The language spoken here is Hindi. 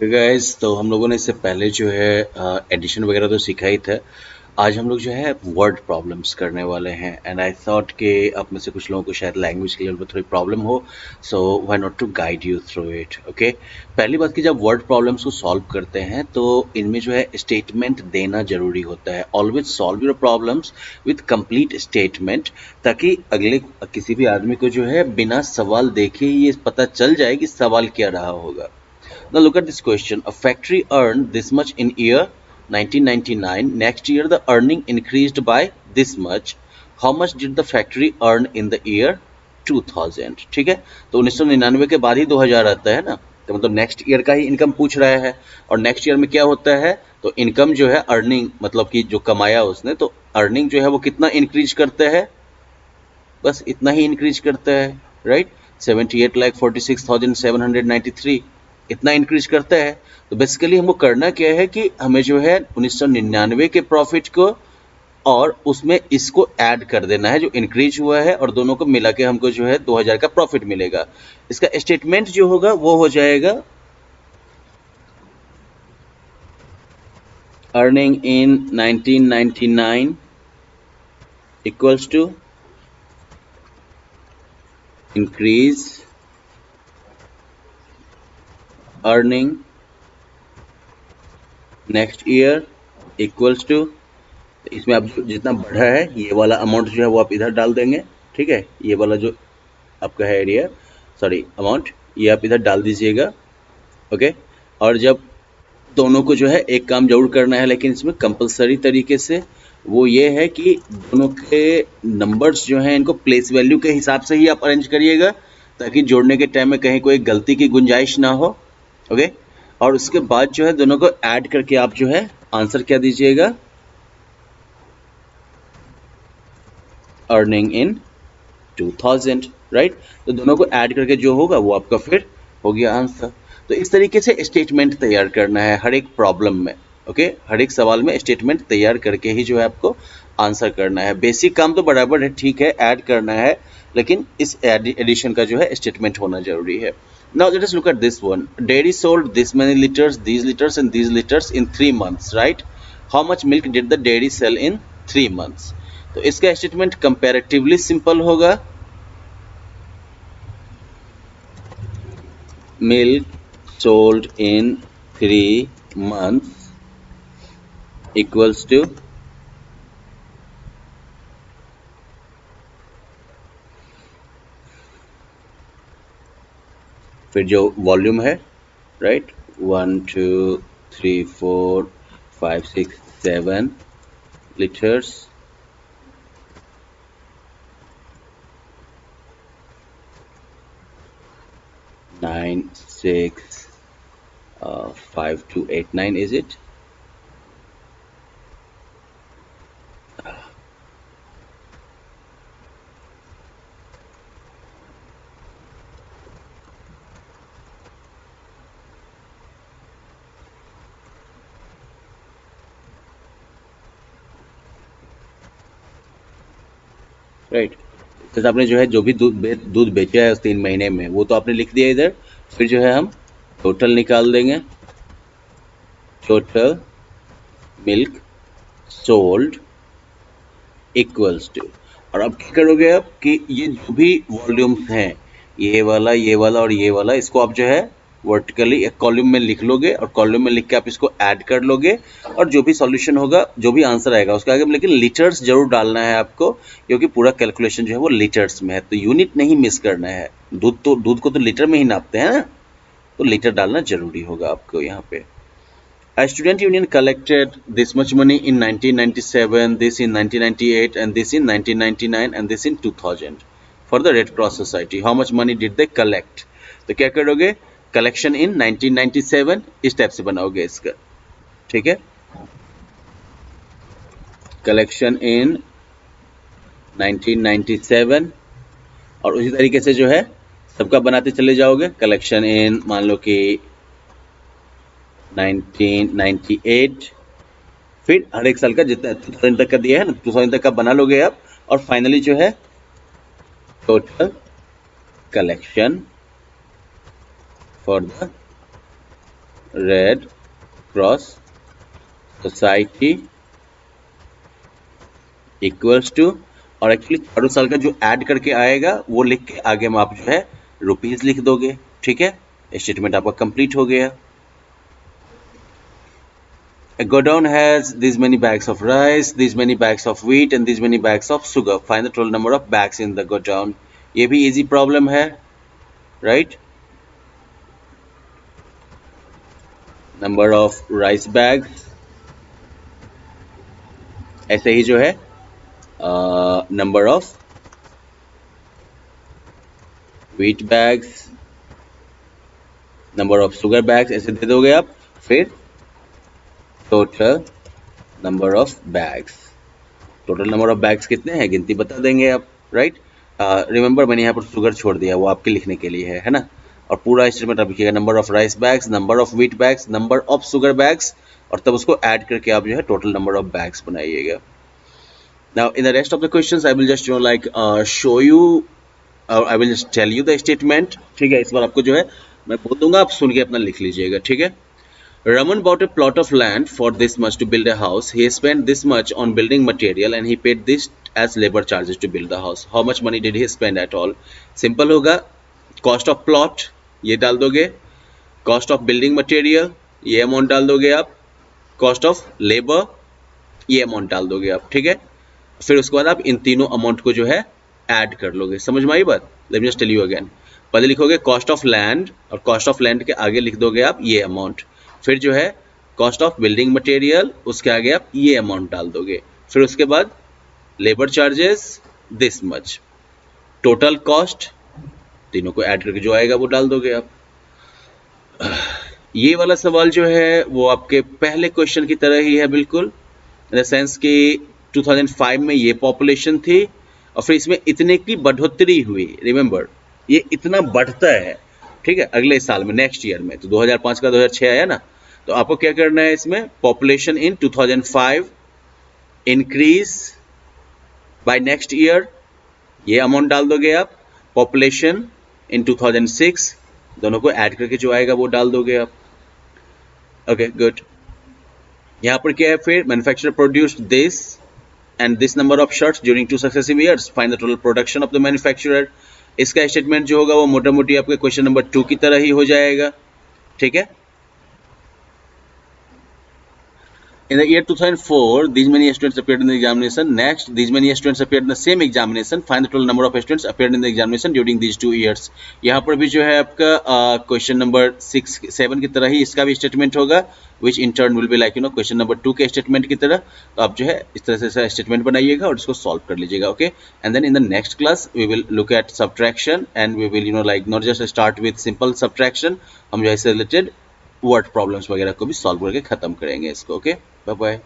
गाइस, तो हम लोगों ने इससे पहले जो है एडिशन वगैरह तो सीखा ही था। आज हम लोग जो है वर्ड प्रॉब्लम्स करने वाले हैं एंड आई थॉट कि आप में से कुछ लोगों को शायद लैंग्वेज के लेवल पर थोड़ी प्रॉब्लम हो, so why not to guide you through it. Okay, पहली बात कि जब वर्ड प्रॉब्लम्स को सॉल्व करते हैं तो इनमें जो है स्टेटमेंट देना जरूरी होता है। Always solve your problems with complete statement, ताकि अगले किसी भी आदमी को जो है बिना सवाल देखे ही ये पता चल जाए कि सवाल क्या रहा होगा। Now look at this question. A factory earned this much in year 1999. Next year the earning increased by this much. How much did the factory earn in the year 2000? ठीक है, तो 1999 के बाद ही 2000 आता है ना, तो मतलब नेक्स्ट ईयर का ही इनकम पूछ रहा है। और नेक्स्ट ईयर में क्या होता है, तो इनकम जो है अर्निंग मतलब कि जो कमाया उसने, तो अर्निंग जो है वो कितना इंक्रीज करता है, बस इतना ही इंक्रीज करता है। राइट, 78,46,793 इतना इंक्रीज करता है। तो बेसिकली हमको करना क्या है कि हमें जो है 1999 के प्रॉफिट को और उसमें इसको ऐड कर देना है जो इंक्रीज हुआ है, और दोनों को मिला के हमको जो है 2000 का प्रॉफिट मिलेगा। इसका स्टेटमेंट जो होगा वो हो जाएगा earning in 1999 equals to increase earning next year equals to, इसमें आप जितना बढ़ा है ये वाला अमाउंट जो है वो आप इधर डाल देंगे। ठीक है, ये वाला जो आपका है एरिया, सॉरी अमाउंट, ये आप इधर डाल दीजिएगा। ओके, और जब दोनों को जो है एक काम जरूर करना है, लेकिन इसमें कंपलसरी तरीके से, वो ये है कि दोनों के नंबर्स जो हैं इनको प्लेस वैल्यू के हिसाब से ही आप अरेंज करिएगा, ताकि जोड़ने के टाइम में कहीं कोई गलती की गुंजाइश ना हो। ओके, और उसके बाद जो है दोनों को ऐड करके आप जो है आंसर क्या दीजिएगा, अर्निंग इन 2000। राइट, तो दोनों को ऐड करके जो होगा वो आपका फिर हो गया आंसर। तो इस तरीके से स्टेटमेंट तैयार करना है हर एक प्रॉब्लम में। ओके, हर एक सवाल में स्टेटमेंट तैयार करके ही जो है आपको आंसर करना है। बेसिक काम तो बराबर है, ठीक है, ऐड करना है, लेकिन इस एडिशन का जो है स्टेटमेंट होना जरूरी है। Now let us look at this one. Dairy sold this many liters, these liters and these liters in 3 months, right? How much milk did the dairy sell in 3 months? तो इसका स्टेटमेंट कंपैरेटिवली सिंपल होगा। Milk sold in 3 months equals to, फिर जो वॉल्यूम है, right, 1 2 3 4 5 6 7 liters, 9 6 5 2 8 9 is it? Right, जैसे आपने जो है जो भी दूध बेचा है उस 3 महीने में, वो तो आपने लिख दिया इधर। फिर जो है हम टोटल निकाल देंगे, total milk sold equals to, और अब क्या करोगे आप कि ये जो भी वॉल्यूम्स हैं, ये वाला और ये वाला, इसको आप जो है वर्टिकली एक कॉलम में लिख लोगे, और कॉलम में लिख के आप इसको ऐड कर लोगे, और जो भी सॉल्यूशन होगा, जो भी आंसर आएगा उसके आगे लेकिन लीटर्स जरूर डालना है आपको, क्योंकि पूरा कैलकुलेशन जो है वो लीटर्स में है, तो यूनिट नहीं मिस करना है। दूध को तो लीटर में ही नापते हैं ना, तो लीटर डालना जरूरी होगा आपको यहाँ पे। A student union collected this much money in 1997, this in 1998, and this in 1999, and this in 2000 for the Red Cross Society. How much money did they collect? तो क्या करोगे, कलेक्शन इन 1997 इस टाइप से बनाओगे इसका। ठीक है, कलेक्शन इन 1997, और उसी तरीके से जो है सबका बनाते चले जाओगे। कलेक्शन इन मान लो कि 1998, फिर हर एक साल का जितना 2000 तक का दिया है ना, 2000 तक का बना लोगे आप, और फाइनली जो है total collection for the Red Cross society equals to, और एक्चुअली चारों साल का जो ऐड करके आएगा वो लिख के आगे में आप जो है रुपीज लिख दोगे। ठीक है, स्टेटमेंट आपका कंप्लीट हो गया। A godown has these many bags of rice, these many bags of wheat and these many bags of sugar. Find the total number of bags in the godown. ये भी easy problem है, right? Number of rice bags, ऐसे ही जो है number of wheat bags, number of sugar bags ऐसे दे दोगे आप, फिर total number of bags, total number of bags कितने हैं गिनती बता देंगे आप, राइट। रिमेंबर मैंने यहाँ पर शुगर छोड़ दिया, वो आपके लिखने के लिए है ना। और पूरा स्टेटमेंट आप लिखिएगा, number of rice bags, number of wheat bags, number of sugar bags, और तब उसको ऐड करके आप जो है टोटल नंबर ऑफ बैग्स बनाइएगा। Now in the rest of the questions I will just like show you, I will just tell you the statement. ठीक है, इस बार आपको जो है मैं बोल दूंगा, आप सुन के अपना लिख लीजिएगा। ठीक है, Raman bought a plot of land for this much to build a house. He spent this much on building material and he paid this as labor charges to build the house. How much money did he spend at all? Simple होगा, cost of plot ये डाल दोगे, cost of building material ये अमाउंट डाल दोगे आप, cost of labor ये अमाउंट डाल दोगे आप। ठीक है, फिर उसके बाद आप इन तीनों अमाउंट को जो है ऐड कर लोगे। समझ में आई बात? Let me just tell you again. पहले लिखोगे कॉस्ट ऑफ लैंड, और कॉस्ट ऑफ लैंड के आगे लिख दोगे आप ये अमाउंट, फिर जो है कॉस्ट ऑफ बिल्डिंग मटेरियल, उसके आगे आप ये अमाउंट डाल दोगे, फिर उसके बाद labour charges this much, total cost, तीनों को ऐड करके जो आएगा वो डाल दोगे आप। ये वाला सवाल जो है वो आपके पहले क्वेश्चन की तरह ही है बिल्कुल, इन द सेंस कि 2005 में ये पॉपुलेशन थी और फिर इसमें इतने की बढ़ोतरी हुई। रिमेंबर ये इतना बढ़ता है, ठीक है, अगले साल में, नेक्स्ट ईयर में। तो 2005 का 2006 आया ना, तो आपको क्या करना है इसमें, population in 2005 increase by next year ये अमाउंट डाल दोगे आप, पॉपुलेशन इन 2006 दोनों को ऐड करके जो आएगा वो डाल दोगे आप। Okay good. यहाँ पर क्या है फिर, manufacturer produced this and this number of shirts during 2 successive years, find the total production of the manufacturer. इसका स्टेटमेंट जो होगा वो मोटा मोटी आपके क्वेश्चन नंबर 2 की तरह ही हो जाएगा। ठीक है, in the year 2004 these many students appeared in the examination. Next, these many students appeared in the same examination. Find the total number of students appeared in the examination during these 2 years. यहाँ पर भी जो है आपका क्वेश्चन नंबर 7 की तरह ही इसका भी स्टेटमेंट होगा, which in turn will be like question number 2 के स्टेटमेंट की तरह। तो आप जो है इस तरह से स्टेटमेंट बनाइएगा और इसको सॉल्व कर लीजिएगा। Okay, and then in the next class we will look at subtraction and we will like not just start with simple subtraction, हम जो है इससे रिलेटेड वर्ड प्रॉब्लम्स वगैरह को भी सॉल्व करके खत्म करेंगे इसको। Okay, bye bye.